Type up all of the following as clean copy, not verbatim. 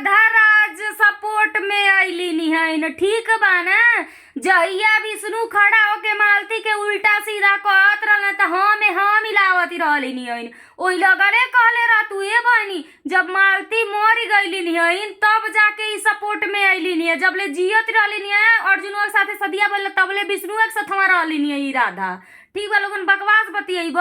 राधा राज support में आईली निहन, ठीक बा ना। जहिया विष्णु खड़ा होके मालती के उल्टा सीधा कहत रहल त हम मिलावती रहली निहन। ओही लगले कहले रह तू ए बहनी, जब मालती मर गईली निहन तब जाके ई सपोर्ट में आईली निहन। जबले जियत रहली निहन अर्जुन के साथे सदिया बोल तबले विष्णु के साथ रहली निहन ई राधा। ठीक बा, लोगन बकवास बतियाइब।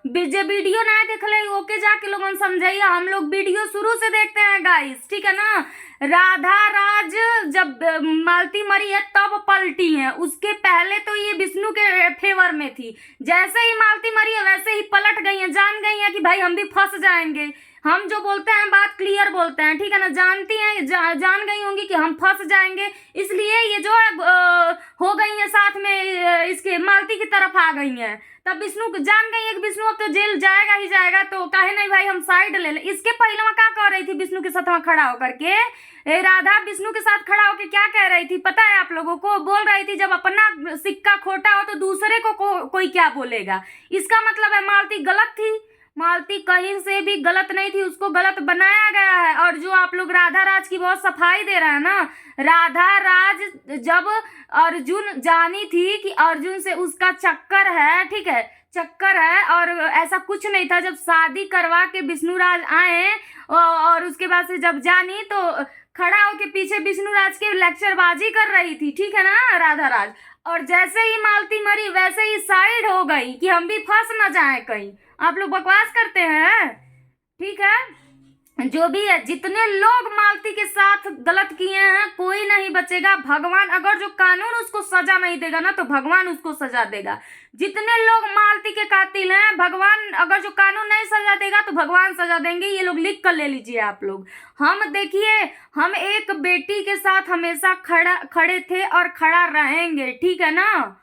जे वीडियो ना देखले ओके जाके लोगन समझाइए। हम लोग वीडियो शुरू से देखते हैं गाइस, ठीक है ना। राधा राज जब मालती मरी है तब पलटी है, उसके पहले तो ये विष्णु के फेवर में थी। जैसे ही मालती मरी है वैसे ही पलट गई है, जान गई है कि भाई हम भी फंस जाएंगे। हम जो बोलते हैं बात क्लियर बोलते हैं, ठीक है ना। जानती हैं, जान गई होंगी कि हम फंस जाएंगे, इसलिए ये जो है हो गई है साथ में इसके मालती की तरफ आ गई है। तब विष्णु जान गई है कि विष्णु अब तो जेल जाएगा ही जाएगा, तो काहे नहीं भाई हम साइड ले ले। इसके पहले में क्या कह रही थी विष्णु के साथ वहां खड़ा होकर के, राधा विष्णु के साथ खड़ा होकर क्या कह रही थी पता है आप लोगों को? बोल रही थी जब अपना सिक्का खोटा हो तो दूसरे को कोई क्या बोलेगा। इसका मतलब है मालती गलत थी। मालती कहीं से भी गलत नहीं थी, उसको गलत बनाया गया है। और जो आप लोग राधा राज की बहुत सफाई दे रहे हैं ना, राधा राज जब अर्जुन जानी थी कि अर्जुन से उसका चक्कर है, ठीक है, चक्कर है और ऐसा कुछ नहीं था। जब शादी करवा के विष्णु राज आए और उसके बाद से जब जानी तो खड़ा होके पीछे विष्णु राज के लेक्चरबाजी कर रही थी, ठीक है ना राधा राज। और जैसे ही मालती मरी वैसे ही साइड हो गई कि हम भी फंस न जाए कहीं। आप लोग बकवास करते हैं, ठीक है। जो भी है, जितने लोग मालती के साथ गलत किए हैं कोई नहीं बचेगा। भगवान अगर जो कानून उसको सजा नहीं देगा ना तो भगवान उसको सजा देगा। जितने लोग मालती के कातिल हैं, भगवान अगर जो कानून नहीं सजा देगा तो भगवान सजा देंगे। ये लोग लिख कर ले लीजिए आप लोग। हम देखिए, हम एक बेटी के साथ हमेशा खड़े थे और खड़ा रहेंगे, ठीक है ना।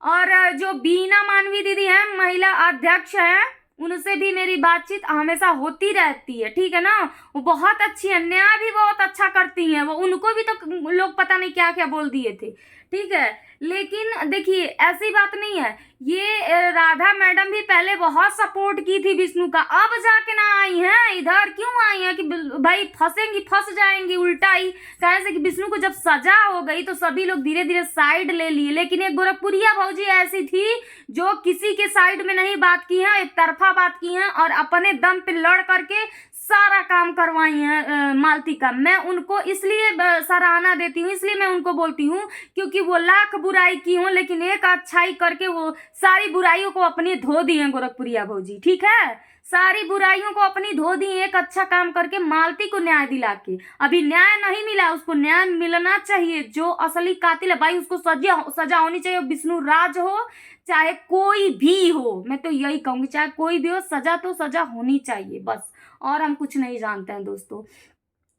और जो बीना मानवी दीदी है, महिला अध्यक्ष है, उनसे भी मेरी बातचीत हमेशा होती रहती है, ठीक है ना। वो बहुत अच्छी है, न्याय भी बहुत अच्छा करती हैं वो। उनको भी तो लोग पता नहीं क्या क्या बोल दिए थे, ठीक है। लेकिन देखिए ऐसी बात नहीं है। ये राधा मैडम भी पहले बहुत सपोर्ट की थी विष्णु का, अब जाके ना आई हैं इधर। क्यों आई हैं कि भाई फंसेंगी, फंस जाएंगी उल्टा ही। कैसे कि विष्णु को जब सजा हो गई तो सभी लोग धीरे धीरे साइड ले लिए। लेकिन एक गोरखपुरिया भौजी ऐसी थी जो किसी के साइड में नहीं बात की है, एक तरफा बात की है और अपने दम पे लड़ करके सारा काम करवाई है मालती का। मैं उनको इसलिए सराहना देती हूँ, इसलिए मैं उनको बोलती हूँ क्योंकि वो लाख बुराई की हूँ लेकिन एक अच्छाई करके वो सारी बुराइयों को अपनी धो दी है गोरखपुरिया भौजी, ठीक है। सारी बुराइयों को अपनी धो दी, एक अच्छा काम करके मालती को न्याय दिला के। अभी न्याय नहीं मिला, उसको न्याय मिलना चाहिए। जो असली कातिल है भाई उसको सजा होनी चाहिए। विष्णु राज हो चाहे कोई भी हो, मैं तो यही कहूंगी, चाहे कोई भी हो, सजा तो सजा होनी चाहिए बस। और हम कुछ नहीं जानते हैं दोस्तों।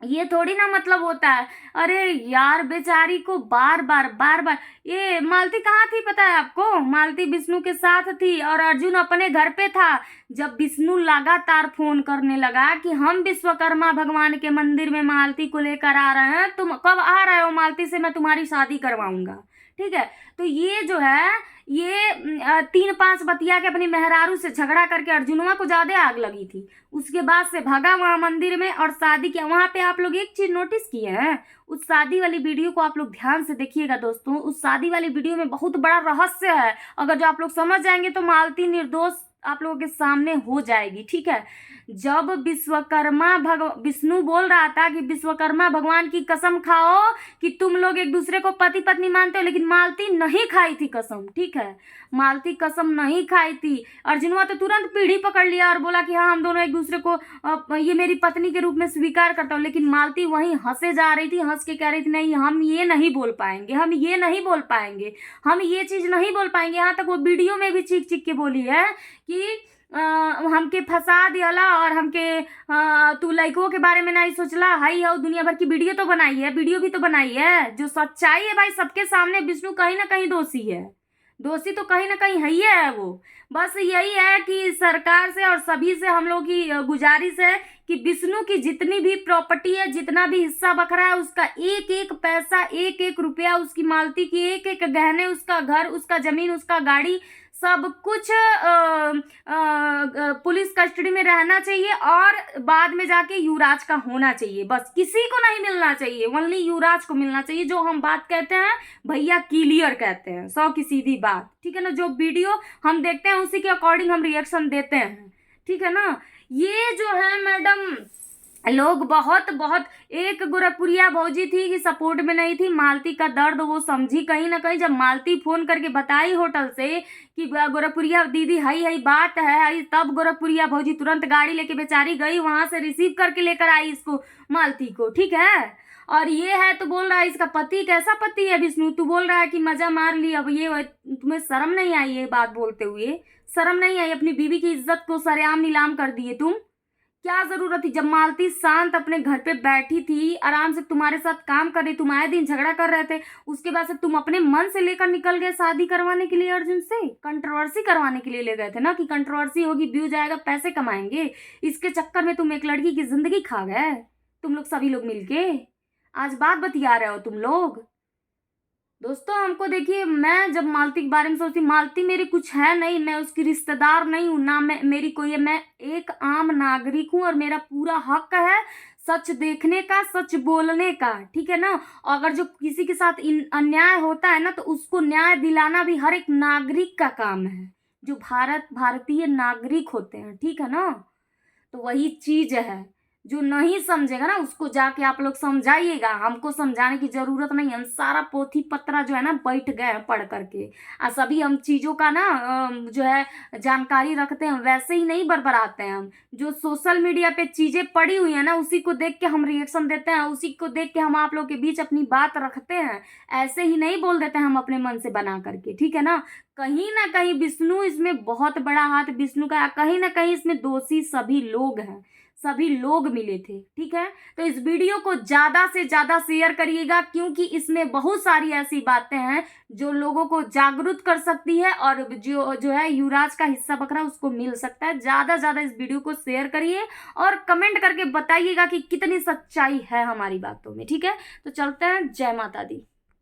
ये थोड़ी ना मतलब होता है। अरे यार बेचारी को बार बार ये मालती कहाँ थी पता है आपको? मालती विष्णु के साथ थी और अर्जुन अपने घर पे था। जब विष्णु लगातार फोन करने लगा कि हम विश्वकर्मा भगवान के मंदिर में मालती को लेकर आ रहे हैं, तुम कब आ रहे हो मालती से, मैं तुम्हारी शादी करवाऊंगा, ठीक है। तो ये जो है ये 3-5 बतिया के अपनी मेहरारू से झगड़ा करके अर्जुनवा को ज्यादा आग लगी थी। उसके बाद से भागा वहां मंदिर में और शादी किया। वहां पे आप लोग एक चीज नोटिस किए हैं, उस शादी वाली वीडियो को आप लोग ध्यान से देखिएगा दोस्तों। उस शादी वाली वीडियो में बहुत बड़ा रहस्य है। अगर जो आप लोग समझ जाएंगे तो मालती निर्दोष आप लोगों के सामने हो जाएगी, ठीक है। जब विष्णु बोल रहा था कि विश्वकर्मा भगवान की कसम खाओ कि तुम लोग एक दूसरे को पति पत्नी मानते हो, लेकिन मालती नहीं खाई थी कसम, ठीक है। मालती कसम नहीं खाई थी। अर्जुनवा तो तुरंत पीढ़ी पकड़ लिया और बोला कि हाँ हम दोनों एक दूसरे को ये मेरी पत्नी के रूप में स्वीकार करता हूँ। लेकिन मालती वहीं हंसे जा रही थी, हंस के कह रही थी नहीं हम ये नहीं बोल पाएंगे, हम ये नहीं बोल पाएंगे, हम ये चीज नहीं बोल पाएंगे। यहाँ तक वो वीडियो में भी चीख चीख के बोली है कि हमके फंसा दिया और हमके तू लड़कों के बारे में नहीं सोचला। हाई हो दुनिया भर की वीडियो तो बनाई है, वीडियो भी तो बनाई है। जो सच्चाई है भाई सबके सामने, विष्णु कहीं ना कहीं दोषी है, दोषी तो कहीं ना कहीं है वो। बस यही है कि सरकार से और सभी से हम लोग की गुजारिश है कि विष्णु की जितनी भी प्रॉपर्टी है, जितना भी हिस्सा बखरा है, उसका एक एक पैसा, एक एक रुपया, उसकी मालती की एक एक गहने, उसका घर, उसका जमीन, उसका गाड़ी, सब कुछ पुलिस कस्टडी में रहना चाहिए और बाद में जाके युवराज का होना चाहिए। बस किसी को नहीं मिलना चाहिए, ओनली युवराज को मिलना चाहिए। जो हम बात कहते हैं भैया क्लियर कहते हैं, 100 की सीधी बात, ठीक है ना। जो वीडियो हम देखते हैं उसी के अकॉर्डिंग हम रिएक्शन देते हैं, ठीक है ना। ये जो है मैडम लोग बहुत बहुत, एक गोरखपुरिया भौजी थी कि सपोर्ट में नहीं थी, मालती का दर्द वो समझी कहीं ना कहीं। जब मालती फोन करके बताई होटल से कि गोरखपुरिया दीदी हई हई बात है हई, तब गोरखपुरिया भौजी तुरंत गाड़ी लेके बेचारी गई वहां से, रिसीव करके लेकर आई इसको, मालती को, ठीक है। और ये है तो बोल रहा है इसका पति, कैसा पति है विष्णु, तू बोल रहा है कि मजा मार ली। अब ये तुम्हें शर्म नहीं आई ये बात बोलते हुए? शर्म नहीं आई? अपनी बीवी की इज्जत को सरेआम नीलाम कर दिए तुम। क्या जरूरत थी? जब मालती शांत अपने घर पे बैठी थी, आराम से तुम्हारे साथ काम कर रही, तुम आए दिन झगड़ा कर रहे थे, उसके बाद से तुम अपने मन से लेकर निकल गए शादी करवाने के लिए अर्जुन से, कंट्रोवर्सी करवाने के लिए ले गए थे ना, कि कंट्रोवर्सी होगी, व्यूज आएगा, पैसे कमाएंगे। इसके चक्कर में तुम एक लड़की की जिंदगी खा गए, तुम लोग सभी लोग मिलके। आज बात बतिया रहे हो तुम लोग। दोस्तों हमको देखिए, मैं जब मालती के बारे में सोचती, मालती मेरी कुछ है नहीं, मैं उसकी रिश्तेदार नहीं हूँ ना, मेरी कोई है, मैं एक आम नागरिक हूँ और मेरा पूरा हक है सच देखने का, सच बोलने का, ठीक है ना। अगर जो किसी के साथ अन्याय होता है ना, तो उसको न्याय दिलाना भी हर एक नागरिक का काम है, जो भारतीय नागरिक होते हैं, ठीक है ना। तो वही चीज है, जो नहीं समझेगा ना उसको जाके आप लोग समझाइएगा, हमको समझाने की जरूरत नहीं। हम सारा पोथी पत्रा जो है ना बैठ गए हैं पढ़ करके, और सभी हम चीजों का ना जो है जानकारी रखते हैं, वैसे ही नहीं बरबराते हैं हम। जो सोशल मीडिया पे चीजें पड़ी हुई है ना, उसी को देख के हम रिएक्शन देते हैं, उसी को देख के हम आप लोग के बीच अपनी बात रखते हैं। ऐसे ही नहीं बोल देते हैं हम अपने मन से बना करके, ठीक है ना। कहीं ना कहीं विष्णु इसमें बहुत बड़ा हाथ विष्णु का, कहीं ना कहीं इसमें दोषी सभी लोग हैं, सभी लोग मिले थे, ठीक है। तो इस वीडियो को ज्यादा से ज्यादा शेयर करिएगा, क्योंकि इसमें बहुत सारी ऐसी बातें हैं जो लोगों को जागरूक कर सकती है, और जो है युवराज का हिस्सा बकरा उसको मिल सकता है। ज्यादा ज्यादा इस वीडियो को शेयर करिए और कमेंट करके बताइएगा कि कितनी सच्चाई है हमारी बातों में, ठीक है। तो चलते हैं, जय माता दी।